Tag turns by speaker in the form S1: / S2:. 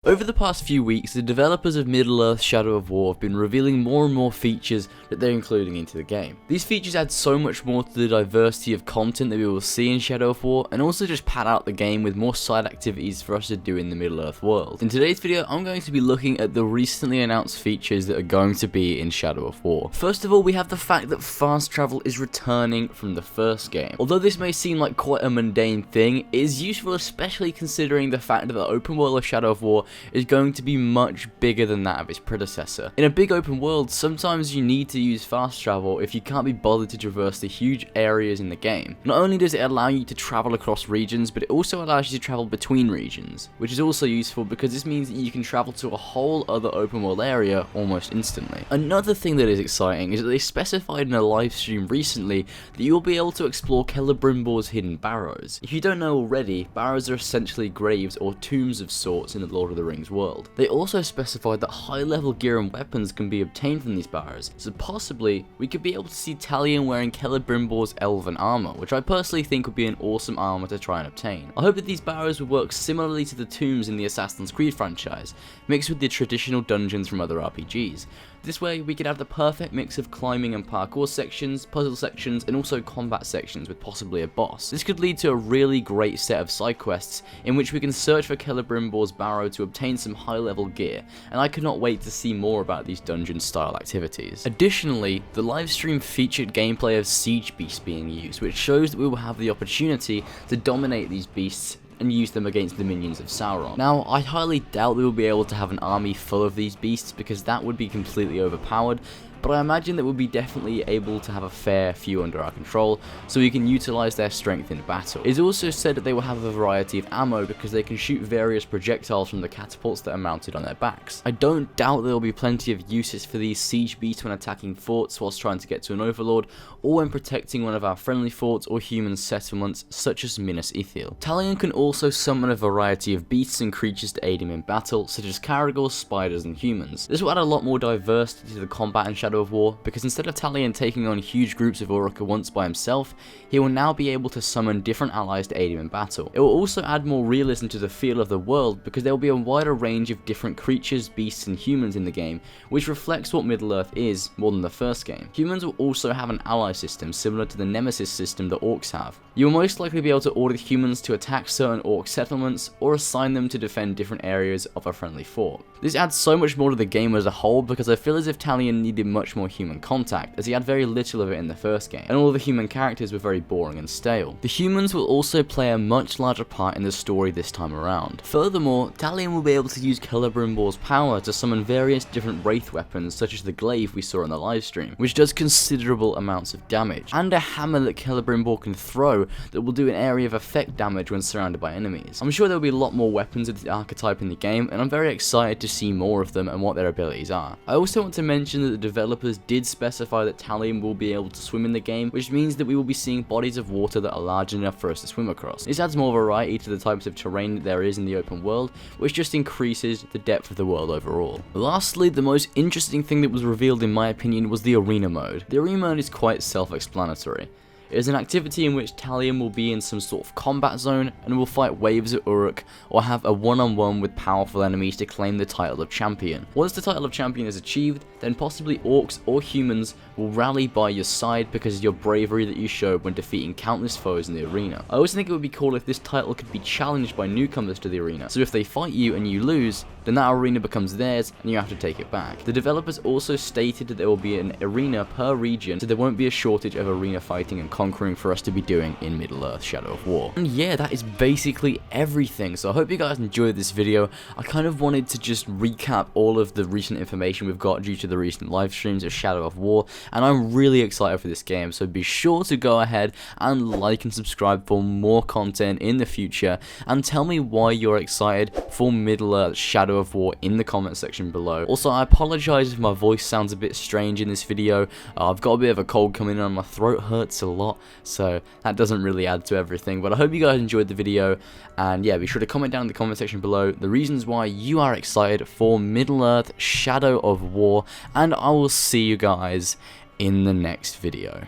S1: Over the past few weeks, the developers of Middle-earth Shadow of War have been revealing more and more features that they're including into the game. These features add so much more to the diversity of content that we will see in Shadow of War, and also just pad out the game with more side activities for us to do in the Middle-earth world. In today's video, I'm going to be looking at the recently announced features that are going to be in Shadow of War. First of all, we have the fact that fast travel is returning from the first game. Although this may seem like quite a mundane thing, it is useful, especially considering the fact that the open world of Shadow of War is going to be much bigger than that of its predecessor. In a big open world, sometimes you need to use fast travel if you can't be bothered to traverse the huge areas in the game. Not only does it allow you to travel across regions, but it also allows you to travel between regions, which is also useful because this means that you can travel to a whole other open world area almost instantly. Another thing that is exciting is that they specified in a live stream recently that you will be able to explore Celebrimbor's hidden barrows. If you don't know already, barrows are essentially graves or tombs of sorts in the Lord of the Rings world. They also specified that high level gear and weapons can be obtained from these barrows, so possibly we could be able to see Talion wearing Celebrimbor's elven armor, which I personally think would be an awesome armor to try and obtain. I hope that these barrows would work similarly to the tombs in the Assassin's Creed franchise, mixed with the traditional dungeons from other RPGs. This way, we could have the perfect mix of climbing and parkour sections, puzzle sections, and also combat sections with possibly a boss. This could lead to a really great set of side quests in which we can search for Celebrimbor's barrow to obtain some high level gear, and I cannot wait to see more about these dungeon style activities. Additionally, the livestream featured gameplay of siege beasts being used, which shows that we will have the opportunity to dominate these beasts and use them against the minions of Sauron. Now, I highly doubt we will be able to have an army full of these beasts because that would be completely overpowered, but I imagine that we'll be definitely able to have a fair few under our control, so we can utilize their strength in battle. It is also said that they will have a variety of ammo because they can shoot various projectiles from the catapults that are mounted on their backs. I don't doubt there will be plenty of uses for these siege beasts when attacking forts whilst trying to get to an overlord, or when protecting one of our friendly forts or human settlements such as Minas Ithil. Talion can also summon a variety of beasts and creatures to aid him in battle, such as caragors, spiders, and humans. This will add a lot more diversity to the combat in Shadow of War, because instead of Talion taking on huge groups of Uruk at once by himself, he will now be able to summon different allies to aid him in battle. It will also add more realism to the feel of the world, because there will be a wider range of different creatures, beasts, and humans in the game, which reflects what Middle-earth is more than the first game. Humans will also have an ally system similar to the Nemesis system that orcs have. You will most likely be able to order humans to attack certain orc settlements, or assign them to defend different areas of a friendly fort. This adds so much more to the game as a whole, because I feel as if Talion needed much more human contact, as he had very little of it in the first game, and all the human characters were very boring and stale. The humans will also play a much larger part in the story this time around. Furthermore, Talion will be able to use Celebrimbor's power to summon various different wraith weapons, such as the glaive we saw in the livestream, which does considerable amounts of damage, and a hammer that Celebrimbor can throw that will do an area of effect damage when surrounded by enemies. I'm sure there will be a lot more weapons of the archetype in the game, and I'm very excited to see more of them and what their abilities are. I also want to mention that the developers did specify that Talion will be able to swim in the game, which means that we will be seeing bodies of water that are large enough for us to swim across. This adds more variety to the types of terrain that there is in the open world, which just increases the depth of the world overall. Lastly, the most interesting thing that was revealed in my opinion was the arena mode. The arena mode is quite self-explanatory. It is an activity in which Talion will be in some sort of combat zone and will fight waves of Uruk, or have a one-on-one with powerful enemies to claim the title of champion. Once the title of champion is achieved, then possibly orcs or humans will rally by your side because of your bravery that you showed when defeating countless foes in the arena. I also think it would be cool if this title could be challenged by newcomers to the arena, so if they fight you and you lose, then that arena becomes theirs and you have to take it back. The developers also stated that there will be an arena per region, so there won't be a shortage of arena fighting and conquering for us to be doing in Middle-earth Shadow of War. And yeah, that is basically everything, so I hope you guys enjoyed this video. I kind of wanted to just recap all of the recent information we've got due to the recent live streams of Shadow of War, and I'm really excited for this game, so be sure to go ahead and like and subscribe for more content in the future, and tell me why you're excited for Middle-earth Shadow of War in the comment section below. Also, I apologize if my voice sounds a bit strange in this video. I've got a bit of a cold coming on, my throat hurts a lot, so that doesn't really add to everything, but I hope you guys enjoyed the video, and yeah, be sure to comment down in the comment section below the reasons why you are excited for Middle-earth Shadow of War, and I will see you guys in the next video.